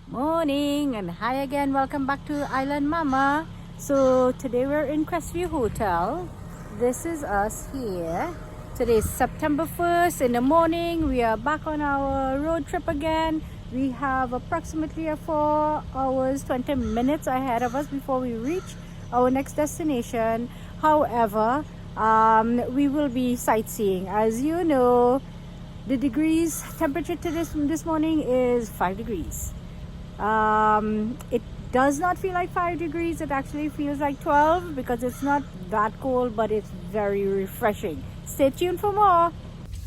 Morning and hi again, welcome back to Island Mama. So today we're in Crestview Hotel. This is us here. Today is September 1st in the morning. We are back on our road trip again. We have approximately 4 hours 20 minutes ahead of us before we reach our next destination. However, we will be sightseeing. As you know, the temperature to this morning is 5 degrees. It does not feel like 5 degrees. It actually feels like 12 because it's not that cold, but it's very refreshing. Stay tuned for more.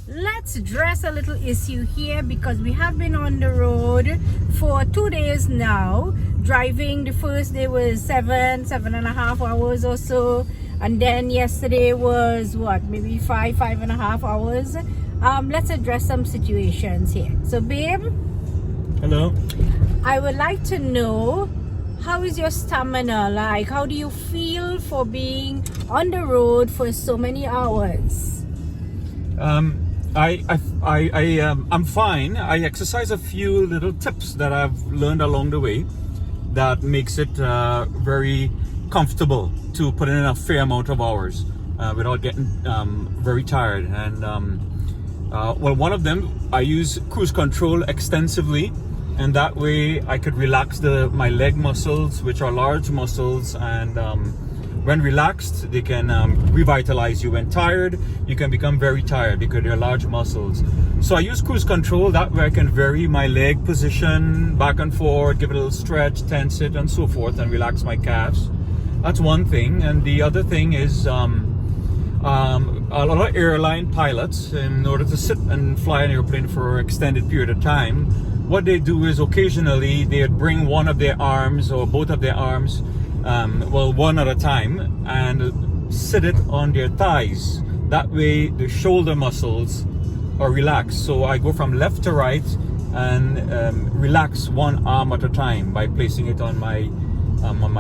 Let's address a little issue here because we have been on the road for 2 days now. Driving, the first day was 7.5 hours or so, and then yesterday was maybe 5.5 hours. Let's address some situations here. So babe, hello. I would like to know, how is your stamina like? How do you feel for being on the road for so many hours? I'm fine. I exercise a few little tips that I've learned along the way that makes it very comfortable to put in a fair amount of hours without getting very tired. And one of them, I use cruise control extensively, and that way I could relax my leg muscles, which are large muscles, and when relaxed they can revitalize you. When tired, you can become very tired because they're large muscles. So I use cruise control, that way I can vary my leg position back and forth, give it a little stretch, tense it and so forth, and relax my calves. That's one thing. And the other thing is a lot of airline pilots, in order to sit and fly an airplane for an extended period of time, what they do is occasionally they'd bring one of their arms or both of their arms, one at a time, and sit it on their thighs. That way the shoulder muscles are relaxed. So I go from left to right and relax one arm at a time by placing it on my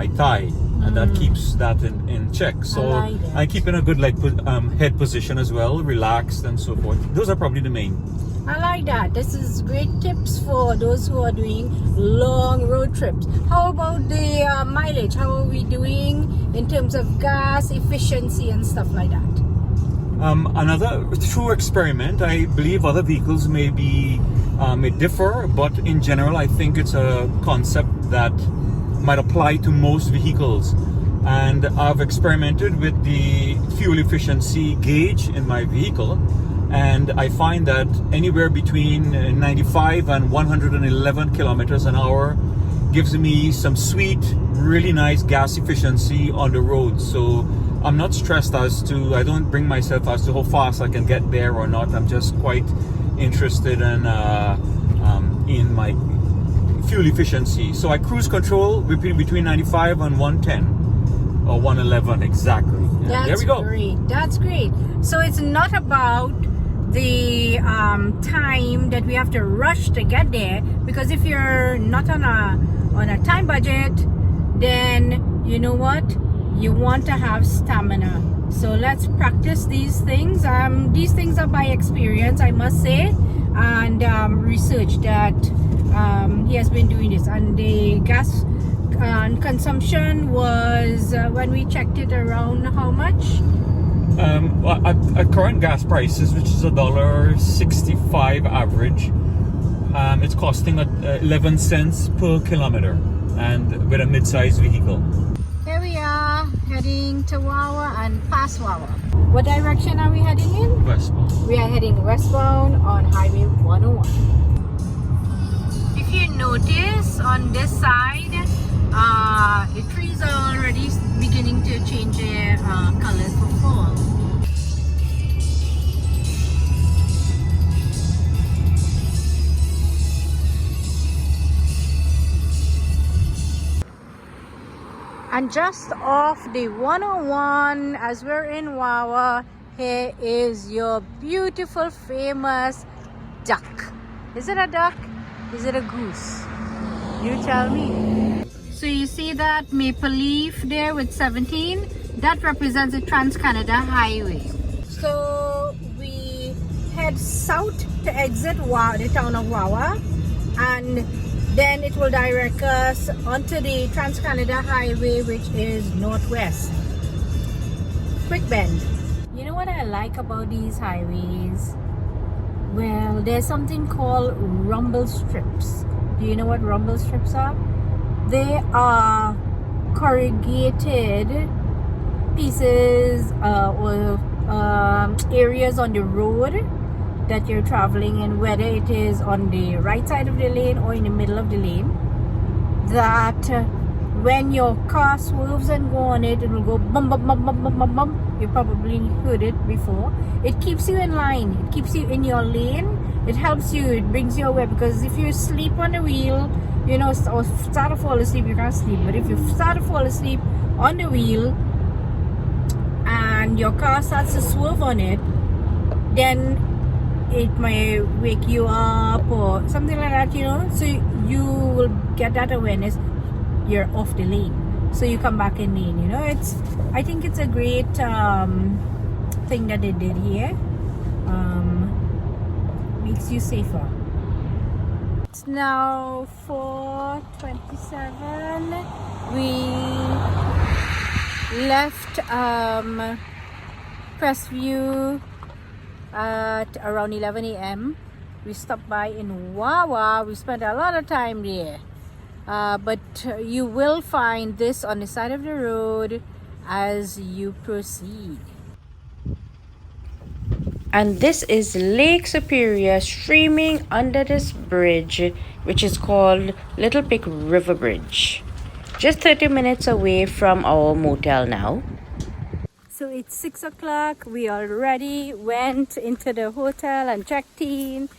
thigh, and that keeps that in check. So I keep in a good head position as well, relaxed and so forth. Those are probably the main. I like that. This is great tips for those who are doing long road trips. How about the mileage? How are we doing in terms of gas efficiency and stuff like that? Another true experiment. I believe other vehicles may differ, but in general I think it's a concept that might apply to most vehicles. And I've experimented with the fuel efficiency gauge in my vehicle, and I find that anywhere between 95 and 111 kilometers an hour gives me some sweet, really nice gas efficiency on the road. So I'm not stressed I don't bring myself as to how fast I can get there or not. I'm just quite interested in my fuel efficiency. So I cruise control between 95 and 110 or 111 exactly. There we go. That's great. So it's not about the time that we have to rush to get there, because if you're not on a time budget, then you know what, you want to have stamina. So let's practice these things. These things are by experience, I must say, and research that he has been doing this. And the gas consumption was when we checked it, around how much? At current gas prices, which is $1.65 average, it's costing 11 cents per kilometer, and with a mid-sized vehicle. Here we are heading to Wawa and past Wawa. What direction are we heading in? Westbound. We are heading westbound on Highway 101. If you notice on this side, the trees are already beginning to change their colors for fall. And just off the 101, as we're in Wawa, here is your beautiful, famous duck. Is it a duck? Is it a goose? You tell me. So you see that maple leaf there with 17? That represents the Trans-Canada Highway. So we head south to exit the town of Wawa, and then it will direct us onto the Trans-Canada Highway, which is northwest. Quick bend. You know what I like about these highways? Well, there's something called rumble strips. Do you know what rumble strips are? They are corrugated pieces or areas on the road that you're traveling in, whether it is on the right side of the lane or in the middle of the lane, that when your car swerves and go on it, it will go bum bum bum bum bum bum bum. You probably heard it before. It keeps you in line. It keeps you in your lane. It helps you. It brings you away, because if you sleep on the wheel, you know, or start to fall asleep, you can't sleep. But if you start to fall asleep on the wheel and your car starts to swerve on it, then it may wake you up or something like that, you know. So you will get that awareness. You're off the lane, so you come back in lane. You know, I think it's a great thing that they did here. Makes you safer. It's now 4:27. We left Crestview at around 11 a.m. We stopped by in Wawa. We spent a lot of time there. But you will find this on the side of the road as you proceed. And this is Lake Superior streaming under this bridge, which is called Little Pick River Bridge. Just 30 minutes away from our motel now. So it's 6 o'clock. We already went into the hotel and checked in,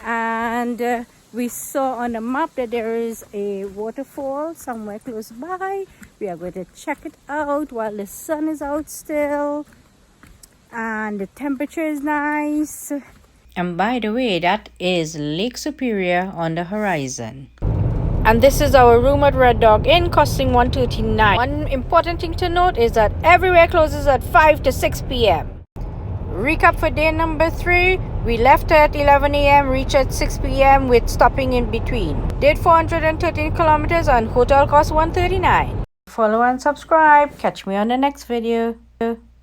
and we saw on the map that there is a waterfall somewhere close by. We are going to check it out while the sun is out still and the temperature is nice. And by the way, that is Lake Superior on the horizon. And this is our room at Red Dog Inn, costing $139. One important thing to note is that everywhere closes at 5 to 6 p.m. Recap for day number 3. We left at 11 a.m., reached at 6 p.m. with stopping in between. Did 413 kilometers and hotel cost $139. Follow and subscribe. Catch me on the next video.